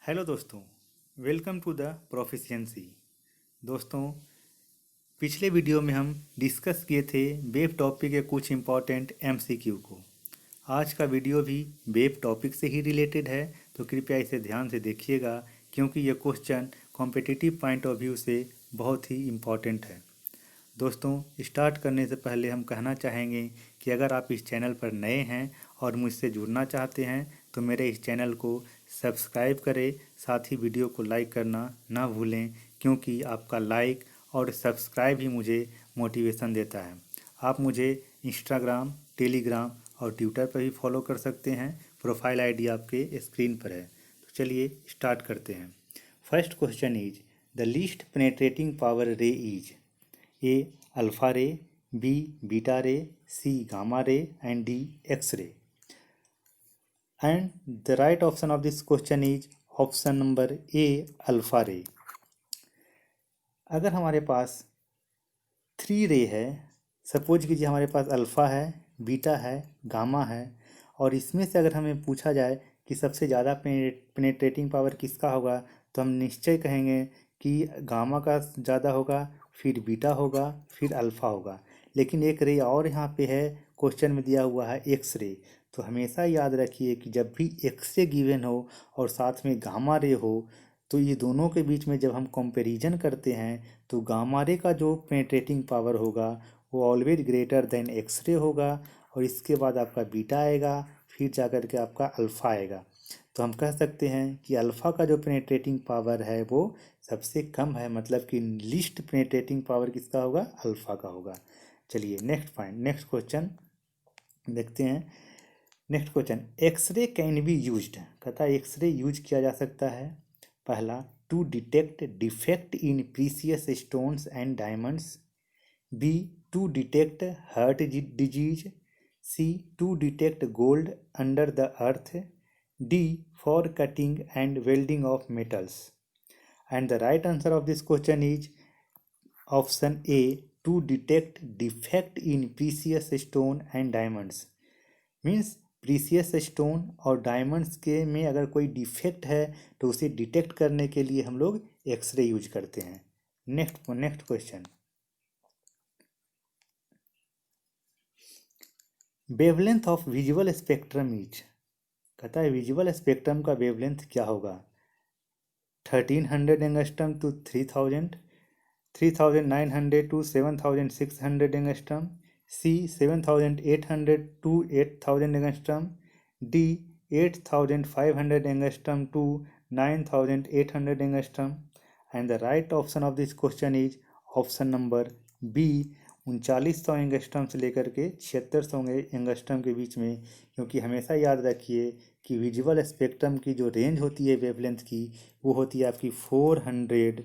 Hello दोस्तों, welcome to the proficiency. दोस्तों, पिछले वीडियो में हम डिस्कस किए थे वेब टॉपिक के कुछ इम्पॉर्टेंट एमसीक्यू को। आज का वीडियो भी वेब टॉपिक से ही रिलेटेड है, तो कृपया इसे ध्यान से देखिएगा क्योंकि यह question competitive point of view से बहुत ही इम्पॉर्टेंट है। दोस्तों, स्टार्ट करने से पहले हम कहना चाहेंगे कि अगर आप इस चैनल पर नए हैं और मुझसे जुड़ना चाहते हैं तो मेरे इस चैनल को सब्सक्राइब करें, साथ ही वीडियो को लाइक करना ना भूलें क्योंकि आपका लाइक और सब्सक्राइब ही मुझे मोटिवेशन देता है। आप मुझे इंस्टाग्राम, टेलीग्राम और ट्विटर पर भी फॉलो कर सकते हैं। प्रोफाइल आईडी आपके स्क्रीन पर है। तो चलिए स्टार्ट करते हैं। First question is the least penetrating power ray is A alpha ray, B beta ray, C gamma ray and D X ray. And the right option of this question is option number A alpha ray. अगर हमारे पास three रे है, suppose कीजिए हमारे पास alpha है, beta है, gamma है, और इसमें से अगर हमें पूछा जाए कि सबसे ज़्यादा पेनेट्रेटिंग पावर किसका होगा तो हम निश्चय कहेंगे कि गामा का ज़्यादा होगा, फिर बीटा होगा, फिर अल्फ़ा होगा। लेकिन एक रे और यहाँ पे है, क्वेश्चन में दिया हुआ है एक्स रे। तो हमेशा याद रखिए कि जब भी एक्स रे गिवन हो और साथ में गामा रे हो तो ये दोनों के बीच में जब हम कंपैरिजन करते हैं तो गामा रे का जो पेनेट्रेटिंग पावर होगा वो always greater than X ray होगा, और इसके बाद आपका बीटा आएगा, फिर जा कर के आपका अल्फ़ा आएगा। तो हम कह सकते हैं कि अल्फ़ा का जो पेनेट्रेटिंग पावर है वो सबसे कम है, मतलब कि लीस्ट पेनेट्रेटिंग पावर किसका होगा, अल्फ़ा का होगा। चलिए नेक्स्ट पॉइंट, नेक्स्ट क्वेश्चन देखते हैं। Next question, X-ray can be used, कहता है एक्सरे यूज किया जा सकता है। पहला, to detect defect in precious stones and diamonds, B to detect heart disease, C to detect gold under the earth, D for cutting and welding of metals. And the right answer of this question is option A to detect defect in precious stone and diamonds. Means precious stone और diamonds के में अगर कोई defect है तो उसे detect करने के लिए हम लोग एक्सरे यूज करते हैं। Next question, wavelength of visual spectrum is, कहता है विजुअल स्पेक्ट्रम का वेवलेंथ क्या होगा। 1300 angstrom to 3000, 3900 to 7600 angstrom, C 7800 to 8000 angstrom, D 8500 angstrom to 9800 angstrom. And the right option of this question is option number B 3900 angstrom से लेकर के 7600 angstrom के बीच में। क्योंकि हमेशा याद रखिए कि विजुअल स्पेक्ट्रम की जो रेंज होती है वेवलेंथ की, वो होती है आपकी 400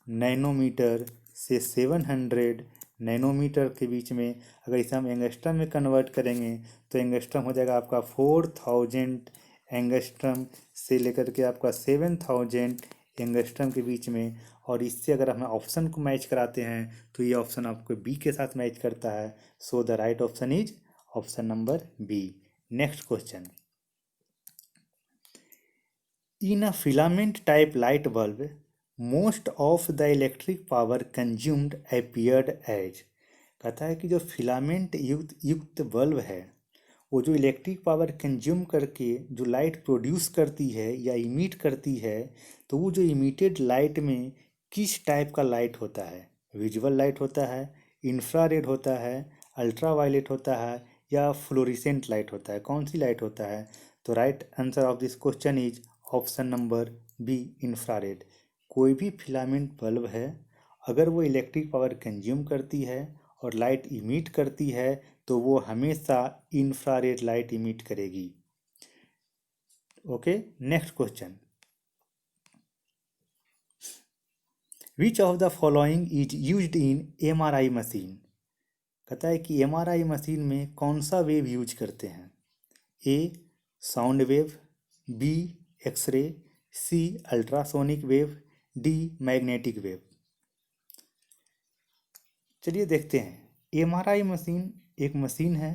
नैनोमीटर से 700 नैनोमीटर के बीच में। अगर इसे हम एंगस्ट्रम में कन्वर्ट करेंगे तो एंगस्ट्रम हो जाएगा आपका 4000 एंगस्ट्रम से लेकर के आपका 7000 एंगस्ट्रम के बीच में। और इससे अगर हम ऑप्शन को मैच कराते हैं तो ये ऑप्शन आपको बी के साथ मैच करता है। So the right option is option number B. Next question, in a filament type light bulb most of the electric power consumed appeared as, कहता है कि जो फिलामेंट युक्त बल्ब है वो जो इलेक्ट्रिक पावर कंज्यूम करके जो लाइट प्रोड्यूस करती है या इमिट करती है, तो वो जो इमिटेड लाइट में किस टाइप का लाइट होता है। विजुअल लाइट होता है, इंफ्रारेड होता है, अल्ट्रा वायलेट होता है, या फ्लोरिसेंट लाइट होता है, कौन सी लाइट होता है। तो right answer of this question is option number B infrared. कोई भी फिलामेंट बल्ब है, अगर वो इलेक्ट्रिक पावर कंज्यूम करती है और लाइट इमिट करती है तो वो हमेशा इंफ्रारेड लाइट इमिट करेगी। Okay, next question, which of the following is used in MRI machine, कहता है कि एमआरआई मशीन में कौन सा वेव यूज करते हैं। A sound wave, B X-ray, C ultrasonic wave, D magnetic wave. चलिए देखते हैं। एमआरआई मशीन एक मशीन है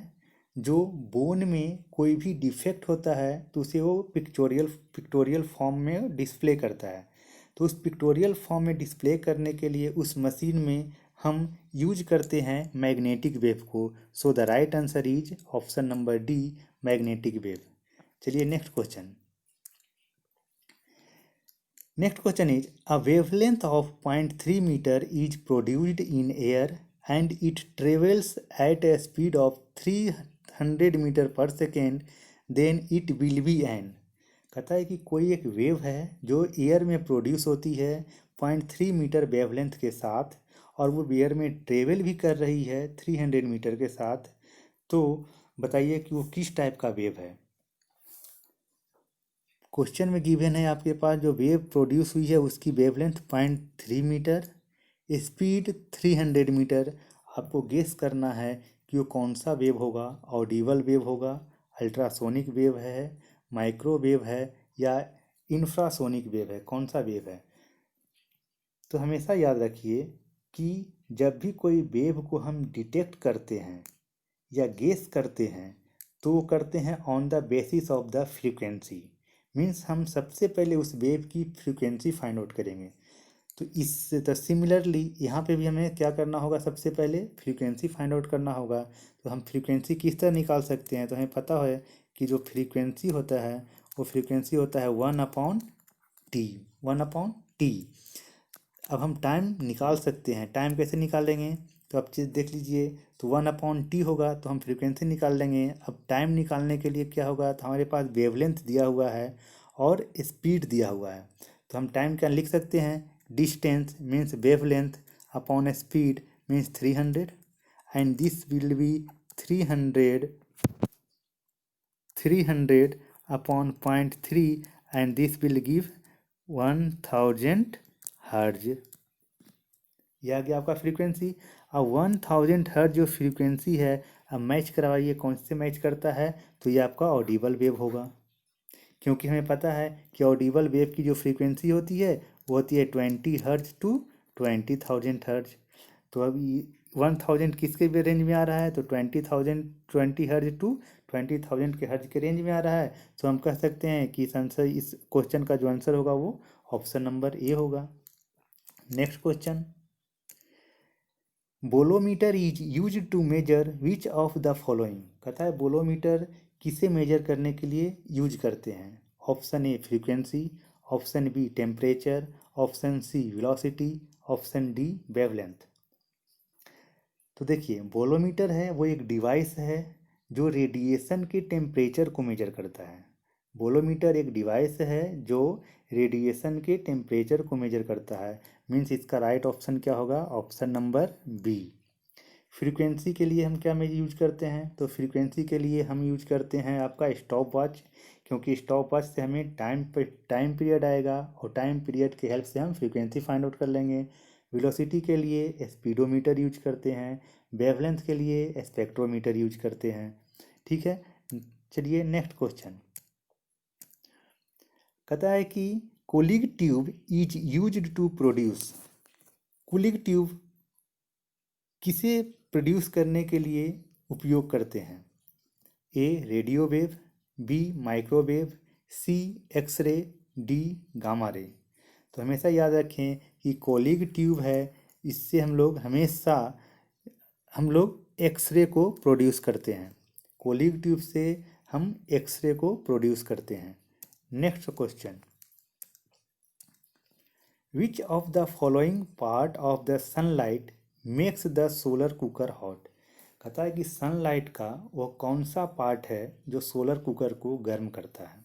जो बोन में कोई भी डिफेक्ट होता है तो उसे वो पिक्टोरियल फॉर्म में डिस्प्ले करता है। तो उस पिक्टोरियल फॉर्म में डिस्प्ले करने के लिए उस मशीन में हम यूज करते हैं मैग्नेटिक वेव को। So the right answer is option number D, magnetic wave. चलिए next question. Next question is, a wavelength of 0.3 meter is produced in air and it travels at a speed of 300 meter per second, then it will be an। कहता है कि कोई एक wave है जो air में produce होती है 0.3 मीटर वेवलेंथ के साथ, और वो एयर में ट्रेवल भी कर रही है 300 मीटर के साथ। तो बताइए कि वो किस टाइप का वेव है। क्वेश्चन में गिवन है आपके पास जो वेव प्रोड्यूस हुई है उसकी वेवलेंथ 0.3 मीटर, स्पीड 300 मीटर। आपको गेस करना है कि वो कौन सा वेव होगा। ऑडिबल वेव होगा, अल्ट्रासोनिक वेव है, माइक्रोवेव है, या इंफ्रासोनिक वेव है, कौन सा वेव है। तो हमेशा याद रखिए कि जब भी कोई वेव को हम डिटेक्ट करते हैं या गेस करते हैं तो वो करते हैं on the basis of the frequency. Means हम सबसे पहले उस वेव की फ्रीक्वेंसी फाइंड आउट करेंगे। तो इससे तो सिमिलरली यहाँ पे भी हमें क्या करना होगा, सबसे पहले फ्रीक्वेंसी फाइंड आउट करना होगा। तो हम फ्रीक्वेंसी किस तरह निकाल सकते हैं, तो हमें पता है कि जो फ्रीक्वेंसी होता है वो फ्रीक्वेंसी होता है 1/T, 1/T। अब हम टाइम निकाल सकते हैं। टाइम कैसे निकालेंगे, तो आप चीज़ देख लीजिए। तो 1/T होगा तो हम फ्रीक्वेंसी निकाल लेंगे। अब टाइम निकालने के लिए क्या होगा, तो हमारे पास वेवलेंथ दिया हुआ है और स्पीड दिया हुआ है। तो हम टाइम क्या लिख सकते हैं, distance means wavelength upon speed means 300, and this will be 300 upon 0.3 and this will give 1000 हर्ज। यह आ गया आपका फ्रीक्वेंसी। अब 1000 हर्ज जो फ्रीक्वेंसी है, अब मैच करवाइए कौन से मैच करता है, तो ये आपका ऑडिबल वेव होगा। क्योंकि हमें पता है कि ऑडिबल वेव की जो फ्रीक्वेंसी होती है वो होती है 20 हर्ज टू 20,000 हर्ज। तो अब 1000 किसके भी रेंज में आ रहा है, तो 20,000 20 हर्ज टू 20,000 के हर्ज के रेंज में आ रहा है। तो हम कह सकते हैं कि इस आंसर, इस क्वेश्चन का जो आंसर होगा वो ऑप्शन नंबर ए होगा। Next question. Bolometer is use to measure which of the following. कहता है बोलोमीटर किसे मेजर करने के लिए यूज करते हैं। Option A frequency, option B temperature, option C velocity, option D wavelength. तो देखिए बोलोमीटर है वो एक डिवाइस है जो रेडिएशन के टेम्परेचर को मेजर करता है। बोलोमीटर एक डिवाइस है जो रेडिएशन के टेम्परेचर को मेजर करता है। मीन्स इसका राइट ऑप्शन क्या होगा, ऑप्शन नंबर बी। फ्रीक्वेंसी के लिए हम क्या में यूज करते हैं, तो फ्रीक्वेंसी के लिए हम यूज करते हैं आपका स्टॉप वॉच। क्योंकि स्टॉप वॉच से हमें टाइम पीरियड आएगा और टाइम पीरियड के हेल्प से हम फ्रीक्वेंसी फाइंड आउट कर लेंगे। वेलोसिटी के लिए स्पीडोमीटर यूज करते हैं। वेवलेंथ के लिए स्पेक्ट्रोमीटर यूज करते हैं। ठीक है। चलिए नेक्स्ट क्वेश्चन। कहता है कि Coolidge tube is used to produce. Coolidge tube किसे प्रोड्यूस करने के लिए उपयोग करते हैं। A radio wave, B microwave, C X-ray, D gamma ray. तो हमेशा याद रखें कि कोलिग ट्यूब है, इससे हम लोग एक्सरे को प्रोड्यूस करते हैं। कोलिग ट्यूब से हम एक्सरे को प्रोड्यूस करते हैं। Next question. Which of the following part of the sunlight makes the solar cooker hot. कहता है कि सनलाइट का वो कौन सा पार्ट है जो सोलर कुकर को गर्म करता है।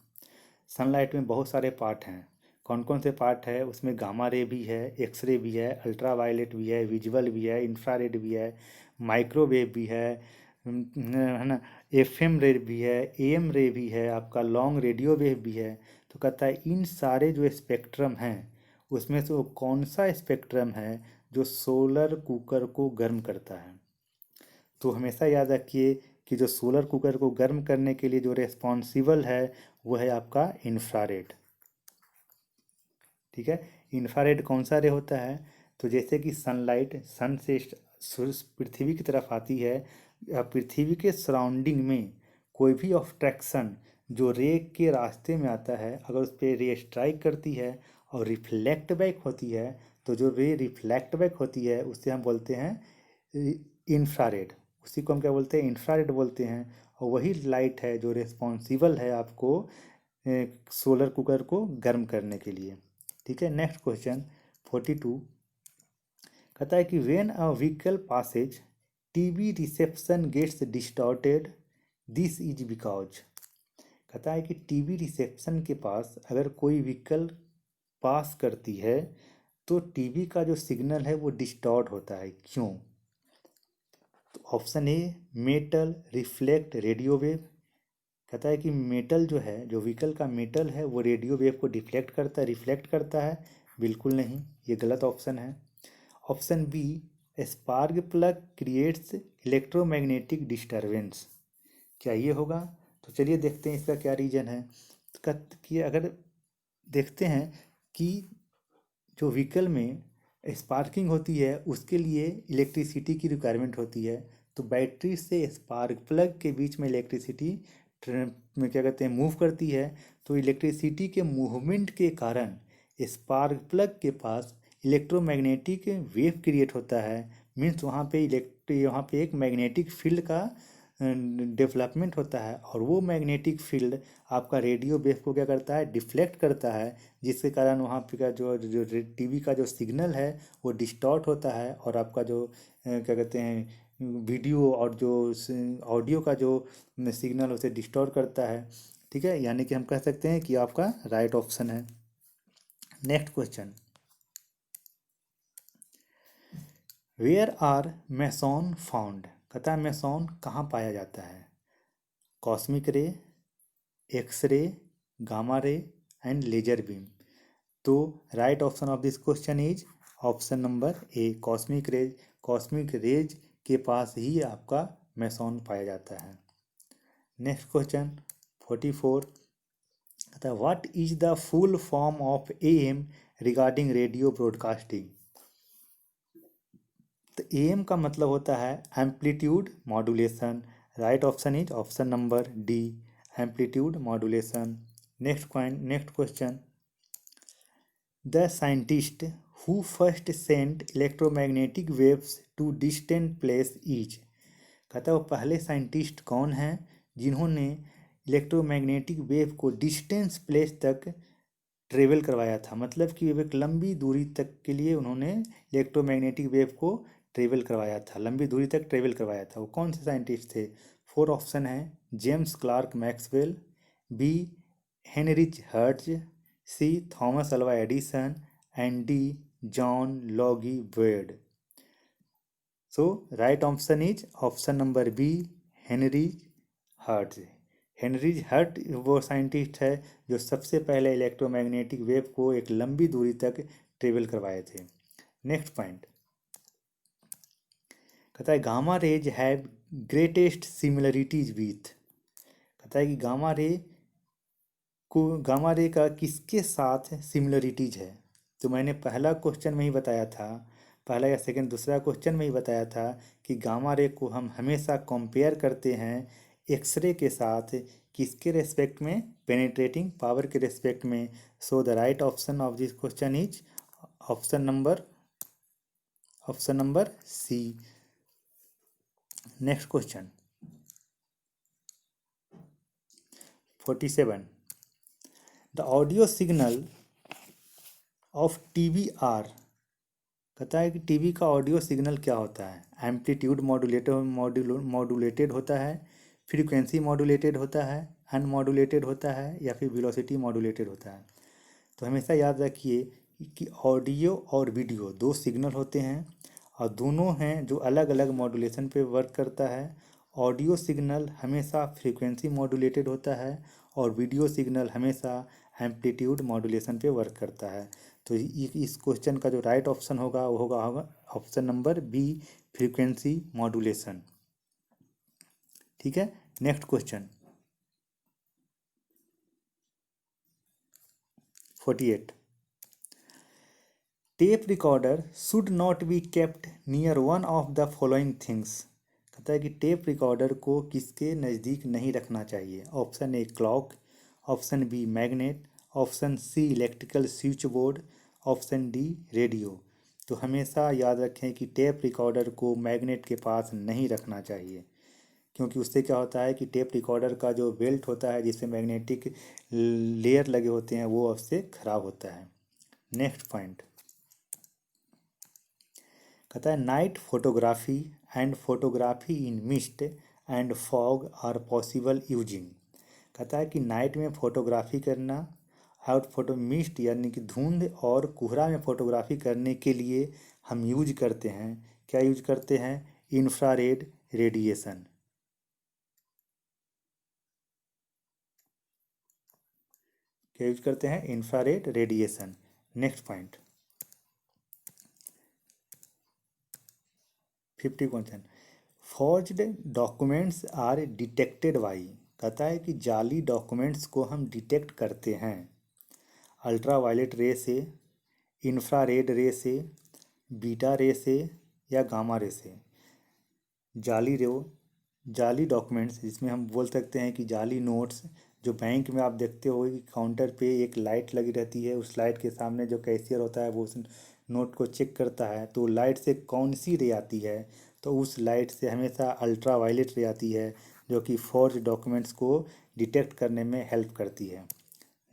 सनलाइट में बहुत सारे पार्ट हैं। कौन कौन से पार्ट है, उसमें गामा रे भी है, एक्सरे भी है, अल्ट्रा वायलेट भी है, विजुअल भी है, इंफ्रारेड भी है, माइक्रोवेव भी है ना, एफएम रे भी है, एएम रे भी है, आपका लॉन्ग रेडियो वेव भी है। तो कहता है इन सारे जो स्पेक्ट्रम हैं उसमें से वो कौन सा स्पेक्ट्रम है जो सोलर कुकर को गर्म करता है। तो हमेशा याद रखिए कि जो सोलर कुकर को गर्म करने के लिए जो रेस्पॉन्सिबल है वो है आपका इंफ्रारेड। ठीक है। इंफ्रारेड कौन सा रे होता है, तो जैसे कि सनलाइट सन से सूर्य पृथ्वी की तरफ आती है पृथ्वी के सराउंडिंग में कोई भी ऑब्स्ट्रक्शन जो रे के रास्ते में आता है, अगर उस पर रे स्ट्राइक करती है और रिफ्लेक्ट बैक होती है, तो जो रे रिफ्लेक्ट बैक होती है उसे हम बोलते हैं इंफ्रारेड। उसी को हम क्या बोलते हैं? इंफ्रारेड बोलते हैं। और वही लाइट है जो रिस्पॉन्सिबल है आपको सोलर कुकर को गर्म करने के लिए। ठीक है, नेक्स्ट क्वेश्चन 42 कहता है कि when a vehicle passes TV reception gets distorted, this is because. कहता है कि टीवी रिसेप्शन के पास अगर कोई व्हीकल पास करती है तो टीवी का जो सिग्नल है वो डिस्टॉर्ट होता है, क्यों? तो option a metal reflect radio wave. कहता है कि मेटल जो है, जो व्हीकल का मेटल है वो रेडियो वेव को डिफ्लेक्ट करता है, रिफ्लेक्ट करता है। बिल्कुल नहीं, ये गलत ऑप्शन है। Option B spark plug creates electromagnetic disturbance. क्या ये होगा? तो चलिए देखते हैं इसका क्या रीज़न है। कि अगर देखते हैं कि जो व्हीकल में स्पार्किंग होती है उसके लिए इलेक्ट्रिसिटी की रिक्वायरमेंट होती है, तो बैटरी से स्पार्क प्लग के बीच में इलेक्ट्रिसिटी में क्या कहते हैं मूव करती है। तो इलेक्ट्रिसिटी के मूवमेंट के कारण स्पार्क प्लग के पास इलेक्ट्रोमैग्नेटिक वेव क्रिएट होता है। मीन्स वहाँ पे एक मैग्नेटिक फील्ड का डेवलपमेंट होता है, और वो मैग्नेटिक फील्ड आपका रेडियो वेव को क्या करता है? डिफ्लेक्ट करता है, जिसके कारण वहाँ पे का जो जो टीवी का जो सिग्नल है वो डिस्टॉर्ट होता है, और आपका जो क्या कहते हैं वीडियो और जो ऑडियो का जो सिग्नल उसे डिस्टॉर्ट करता है। ठीक है, यानी कि हम कह सकते हैं कि आपका राइट ऑप्शन है। Next question, where are meson found. कहता है मेसॉन कहाँ पाया जाता है? Cosmic ray, X-ray, gamma ray and laser beam. तो right option of this question is option number A, cosmic rays. Cosmic rays के पास ही आपका मेसॉन पाया जाता है। नेक्स्ट क्वेश्चन 44 कहता है what is the full form of AM regarding radio broadcasting. तो एएम का मतलब होता है amplitude modulation. Right option is option number D, amplitude modulation. Next question, the scientist who first sent electromagnetic waves to distant place is. कहता है वो पहले scientist कौन हैं जिन्होंने इलेक्ट्रोमैग्नेटिक वेव को डिस्टेंस प्लेस तक ट्रेवल करवाया था। मतलब कि एक लंबी दूरी तक के लिए उन्होंने इलेक्ट्रोमैग्नेटिक वेव को ट्रेवल करवाया था, लंबी दूरी तक ट्रेवल करवाया था। वो कौन से साइंटिस्ट थे? 4 ऑप्शन है, James Clark Maxwell, B Heinrich Hertz, C Thomas Alva Edison and D John Logie Baird. So right option is option number B, Henry Hertz. Henry Hertz वो साइंटिस्ट है जो सबसे पहले इलेक्ट्रोमैग्नेटिक वेव को एक लंबी दूरी तक ट्रेवल करवाए थे। नेक्स्ट पॉइंट कहता है gamma rays have greatest similarities with. कहता है कि गामा रे का किसके साथ सिमिलरिटीज है? तो मैंने पहला क्वेश्चन में ही बताया था, पहला या सेकंड दूसरा क्वेश्चन में ही बताया था कि गामा रे को हम हमेशा कंपेयर करते हैं एक्सरे के साथ, किसके रेस्पेक्ट में? पेनिट्रेटिंग पावर के रेस्पेक्ट में। So the right option of this question is option number C. Next question 47 the audio signal of TV are. कहता है कि टीवी का ऑडियो सिग्नल क्या होता है? एम्पलीट्यूड मॉड्यूलेटेड होता है, फ्रीक्वेंसी मॉड्यूलेटेड होता है, अनमॉड्यूलेटेड होता है, या फिर वेलोसिटी मॉड्यूलेटेड होता है। तो हमेशा याद रखिए कि ऑडियो और वीडियो दो सिग्नल होते हैं, और दोनों हैं जो अलग अलग मॉड्यूलेशन पे वर्क करता है। ऑडियो सिग्नल हमेशा फ्रीक्वेंसी मॉड्यूलेटेड होता है, और वीडियो सिग्नल हमेशा एम्पलीट्यूड मॉड्यूलेशन पे वर्क करता है। तो इस क्वेश्चन का जो राइट ऑप्शन होगा वो होगा option number B, frequency modulation. ठीक है, next question 48 tape recorder should not be kept near one of the following things. कहता है कि टेप रिकॉर्डर को किसके नज़दीक नहीं रखना चाहिए। Option A clock, option B magnet, option C electrical switch board, option D radio. तो हमेशा याद रखें कि टेप रिकॉर्डर को मैग्नेट के पास नहीं रखना चाहिए, क्योंकि उससे क्या होता है कि टेप रिकॉर्डर का जो बेल्ट होता है जिसमें मैग्नेटिक लेयर लगे होते हैं वो उससे खराब होता है। नेक्स्ट पॉइंट कहता है night photography and photography in mist and fog are possible using. कहता है कि नाइट में फोटोग्राफी करना और फोटो मिस्ट यानी कि धुंध और कोहरा में फोटोग्राफी करने के लिए हम यूज करते हैं, क्या यूज करते हैं, इंफ्रारेड रेडिएशन। क्या यूज करते हैं, infrared radiation. Next point 50 question forged documents are detected by. कहता है कि जाली डॉक्यूमेंट्स को हम डिटेक्ट करते हैं अल्ट्रा वायलेट रे से, इंफ्रारेड रे से, बीटा रे से या गामा रे से। जाली रे जाली डॉक्यूमेंट्स जिसमें हम बोल सकते हैं कि जाली नोट्स, जो बैंक में आप देखते हो कि काउंटर पे एक लाइट लगी रहती है, उस लाइट के सामने जो कैशियर होता है वो उस नोट को चेक करता है, तो लाइट से कौन सी रे आती है, तो उस लाइट से हमेशा अल्ट्रा वायलेट रे आती है जो कि फॉर्ज डॉक्यूमेंट्स को डिटेक्ट करने में हेल्प करती है।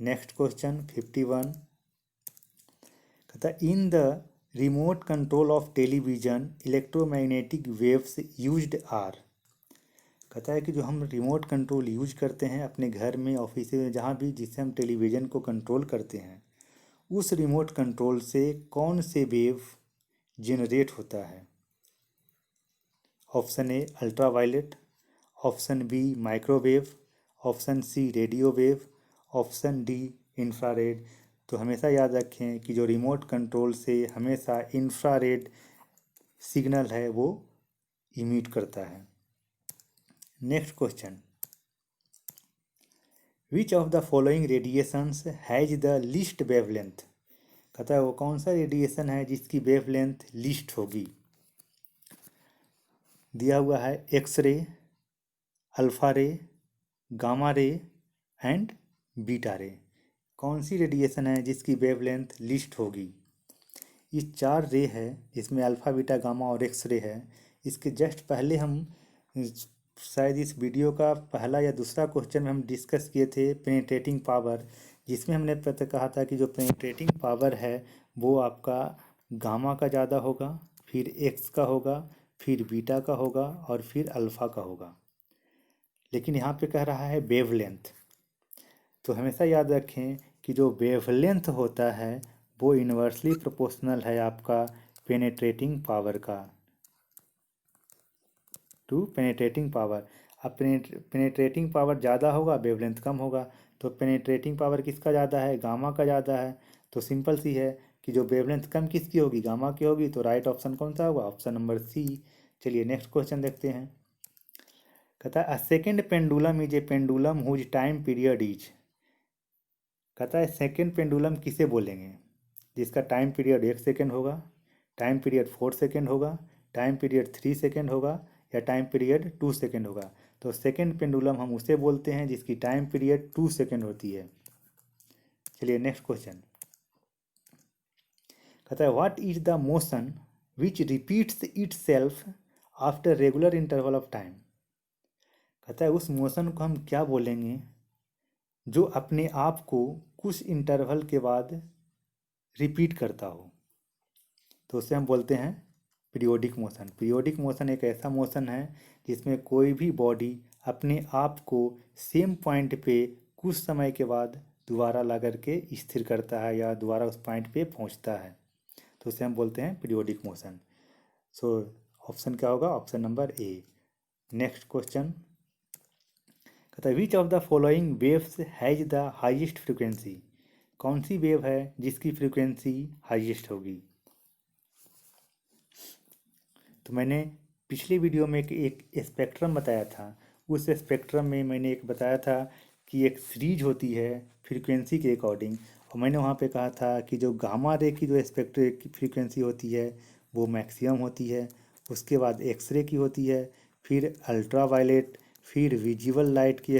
नेक्स्ट क्वेश्चन 51 कहता है in the remote control of television electromagnetic waves used are. कहता है कि जो हम रिमोट कंट्रोल यूज करते हैं अपने घर में, ऑफिस में, जहाँ भी, जिससे हम टेलीविज़न को कंट्रोल करते हैं, उस रिमोट कंट्रोल से कौन से वेव जनरेट होता है। Option A ultraviolet, option B microwave, option C radio wave, option D infrared. तो हमेशा याद रखें कि जो रिमोट कंट्रोल से हमेशा इंफ्रारेड सिग्नल है वो इमिट करता है। Next question which of the following radiations has the least wavelength. कहता है वो कौन सा रेडिएशन है जिसकी वेवलेंथ लीस्ट होगी। दिया हुआ है एक्स रे, अल्फा रे, गामा रे एंड बीटा रे। कौन सी रेडिएशन है जिसकी वेवलेंथ लीस्ट होगी। ये चार रे है जिसमें अल्फा बीटा गामा और एक्स रे है। इसके जस्ट पहले हम शायद इस वीडियो का पहला या दूसरा क्वेश्चन में हम डिस्कस किए थे पेनिट्रेटिंग पावर, जिसमें हमने पहले कहा था कि जो पेनिट्रेटिंग पावर है वो आपका गामा का ज़्यादा होगा, फिर एक्स का होगा, फिर बीटा का होगा और फिर अल्फ़ा का होगा। लेकिन यहाँ पे कह रहा है वेवलेंथ, तो हमेशा याद रखें कि जो वेवलेंथ होता है वो इन्वर्सली प्रोपोर्शनल है आपका पेनिट्रेटिंग पावर का टू पेनिट्रेटिंग पावर। अब पेनिट्रेटिंग पावर ज़्यादा होगा वेवलेंथ कम होगा, तो पेनिट्रेटिंग पावर किसका ज़्यादा है, गामा का ज़्यादा है। तो सिंपल सी है कि जो वेवलेंथ कम किसकी होगी, गामा की होगी। तो राइट ऑप्शन कौन सा होगा, ऑप्शन नंबर सी। चलिए नेक्स्ट क्वेश्चन देखते हैं। कहता है a second pendulum is a pendulum whose time period is. कहता है सेकेंड पेंडुलम किसे बोलेंगे जिसका टाइम पीरियड 1 सेकेंड होगा, टाइम पीरियड 4 सेकेंड होगा, टाइम पीरियड 3 सेकेंड होगा या टाइम पीरियड 2 सेकेंड होगा। तो सेकेंड पेंडुलम हम उसे बोलते हैं जिसकी टाइम पीरियड 2 सेकेंड होती है। चलिए नेक्स्ट क्वेश्चन कहता है what is the motion which repeats it self after regular interval of time. कहता है उस मोशन को हम क्या बोलेंगे जो अपने आप को कुछ इंटरवल के बाद रिपीट करता हो। तो उसे हम बोलते हैं पीरियोडिक मोशन। पीरियोडिक मोशन एक ऐसा मोशन है जिसमें कोई भी बॉडी अपने आप को सेम पॉइंट पे कुछ समय के बाद दोबारा ला करके स्थिर करता है या दोबारा उस पॉइंट पे पहुंचता है, तो उसे हम बोलते हैं पीरियोडिक मोशन। सो ऑप्शन क्या होगा, ऑप्शन नंबर ए। नेक्स्ट क्वेश्चन कहता है विच of the following waves has the highest frequency. कौन सी वेव है जिसकी फ्रिक्वेंसी हाईएस्ट होगी। तो मैंने पिछले वीडियो में एक स्पेक्ट्रम बताया था, उस स्पेक्ट्रम में मैंने एक बताया था कि एक सीरीज होती है फ्रीक्वेंसी के अकॉर्डिंग, और मैंने वहाँ पे कहा था कि जो गामा रे की जो स्पेक्ट्र की फ्रीक्वेंसी होती है वो मैक्सिमम होती है, उसके बाद एक्सरे की होती है, फिर अल्ट्रा वायलेट, फिर विजिबल लाइट की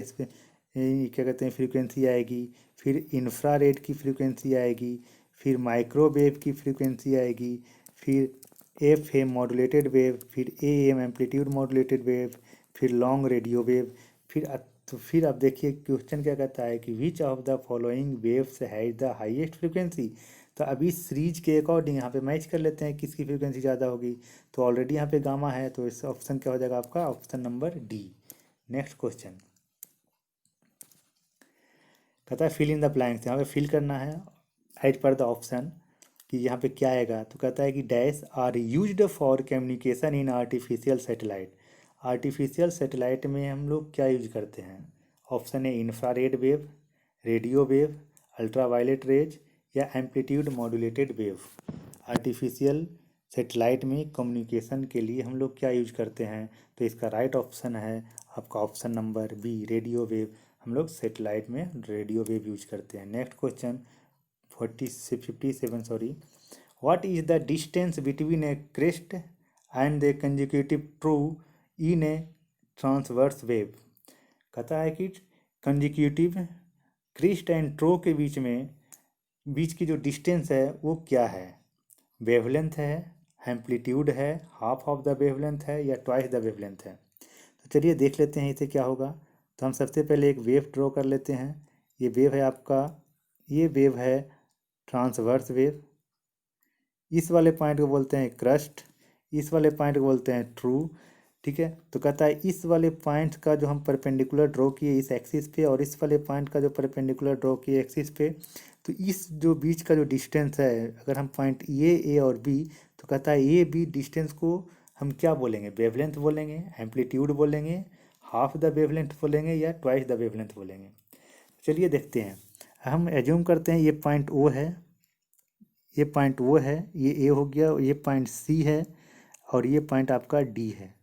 क्या कहते हैं फ्रीक्वेंसी आएगी, फिर इंफ्रारेड की फ्रीक्वेंसी आएगी, फिर माइक्रोवेव की फ्रीक्वेंसी आएगी, फिर एफ एम मॉड्यूलेटेड वेव, फिर A M amplitude modulated wave, फिर लॉन्ग रेडियो वेव। तो फिर अब देखिए क्वेश्चन क्या कहता है कि which of the following waves has the highest frequency. तो अभी सीरीज के अकॉर्डिंग यहाँ पे मैच कर लेते हैं किसकी फ्रीक्वेंसी ज़्यादा होगी। तो ऑलरेडी यहाँ पे गामा है, तो इस ऑप्शन क्या हो जाएगा आपका option number D. Next question कहता है फिल इन द ब्लैंक्स, यहाँ पे फिल करना है एज पर द ऑप्शन कि यहाँ पे क्या आएगा। तो कहता है कि dash are used for communication in artificial satellite. Artificial satellite में हम लोग क्या यूज करते हैं। Option A infrared wave, radio wave, ultraviolet rays या amplitude modulated wave. Artificial satellite में कम्युनिकेशन के लिए हम लोग क्या यूज करते हैं। तो इसका राइट ऑप्शन है आपका option number B, radio wave. हम लोग सेटेलाइट में रेडियो वेव यूज करते हैं। Next question 57 sorry, what is the distance between a crest and the consecutive trough in a transverse wave. कहता है कि कंजिक्यूटिव क्रेस्ट एंड ट्रो के बीच की जो डिस्टेंस है वो क्या है। वेवलेंथ है, एम्पलीट्यूड है, हाफ ऑफ द वेवलेंथ है या ट्वाइस द वेवलेंथ है। तो चलिए देख लेते हैं इसे क्या होगा। तो हम सबसे पहले एक वेव ड्रॉ कर लेते हैं। ये वेव है आपका, ये वेव है ट्रांसवर्स वेव। इस वाले पॉइंट को बोलते हैं क्रस्ट, इस वाले पॉइंट को बोलते हैं ट्रू। ठीक है, तो कहता है इस वाले पॉइंट का जो हम परपेंडिकुलर ड्रॉ किए इस एक्सिस पे, और इस वाले पॉइंट का जो परपेंडिकुलर ड्रॉ किए एक्सिस पे, तो इस जो बीच का जो डिस्टेंस है, अगर हम पॉइंट ए और बी, तो कहता है ए बी डिस्टेंस को हम क्या बोलेंगे, वेवलेंथ बोलेंगे, एम्पलीट्यूड बोलेंगे, हाफ द वेवलेंथ बोलेंगे या ट्वाइस द वेवलेंथ बोलेंगे। चलिए देखते हैं। हम एज्यूम करते हैं ये पॉइंट ओ है, ये पॉइंट वो है, ये ए हो गया, ये पॉइंट सी है और ये पॉइंट आपका डी है।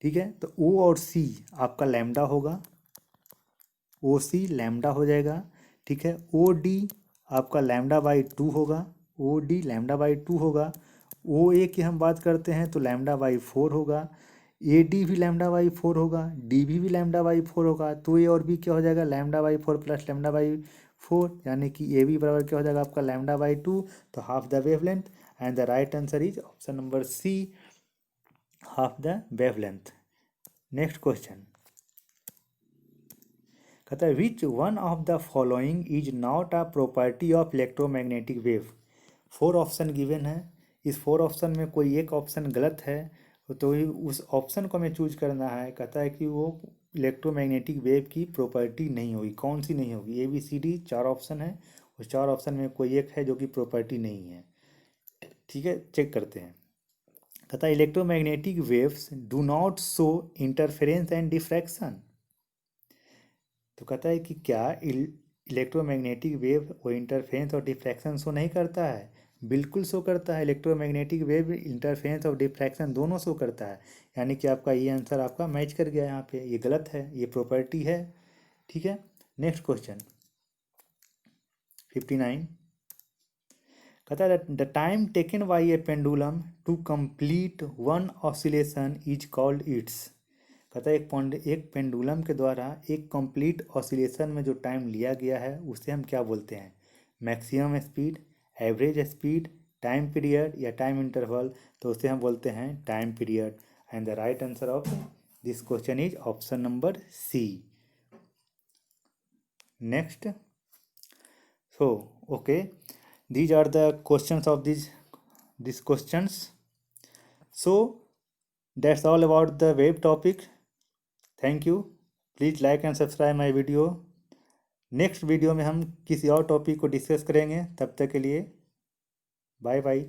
ठीक है, तो ओ और सी आपका लैम्डा होगा, ओ सी लैम्डा हो जाएगा। ठीक है, ओ डी आपका लैम्डा बाई 2 होगा, ओ डी लैम्डा बाई 2 होगा। ओ ए की हम बात करते हैं तो लैम्डा बाई 4 होगा, ए डी भी लैम्डा बाई 4 होगा, डी भी लैम्डा बाई 4 होगा। तो ए और बी क्या हो जाएगा, lambda by 4 plus lambda by 4, यानी कि ए बी बराबर क्या हो जाएगा आपका लैम्डा बाई 2, तो half the wavelength. And the right answer is option number C, half the wavelength. Next question कहता है which one of the following is not a property of electromagnetic wave. 4 option given है, इस 4 option में कोई एक option गलत है, तो ही उस ऑप्शन को हमें चूज करना है। कहता है कि वो इलेक्ट्रोमैग्नेटिक वेव की प्रॉपर्टी नहीं होगी, कौन सी नहीं होगी। A B C D 4 option है, उस 4 ऑप्शन में कोई एक है जो कि प्रॉपर्टी नहीं है। ठीक है, चेक करते हैं। कहता है electromagnetic waves do not show interference and diffraction. तो कहता है कि क्या इलेक्ट्रोमैग्नेटिक वेव वो इंटरफेरेंस और डिफ्रैक्शन शो नहीं करता है। बिल्कुल शो करता है, इलेक्ट्रोमैग्नेटिक वेव इंटरफेरेंस और डिफ्रैक्शन दोनों शो करता है। यानी कि आपका ये आंसर आपका मैच कर गया, यहाँ पे ये गलत है, ये प्रॉपर्टी है। ठीक है, नेक्स्ट क्वेश्चन 59 कहता है the time taken by a pendulum to complete one oscillation is called its. कहता है एक पेंडुलम के द्वारा एक कंप्लीट ऑसिलेशन में जो टाइम लिया गया है उसे हम क्या बोलते हैं। Maximum speed, average speed, time period या टाइम इंटरवल। तो उसे हम बोलते हैं time period. And the right answer of this question is option number C. Next, so okay, these are the questions of these questions. So that's all about the web topic. Thank you, please like and subscribe my video. Next video में हम किसी और topic को discuss करेंगे, तब तक के लिए बाय बाय।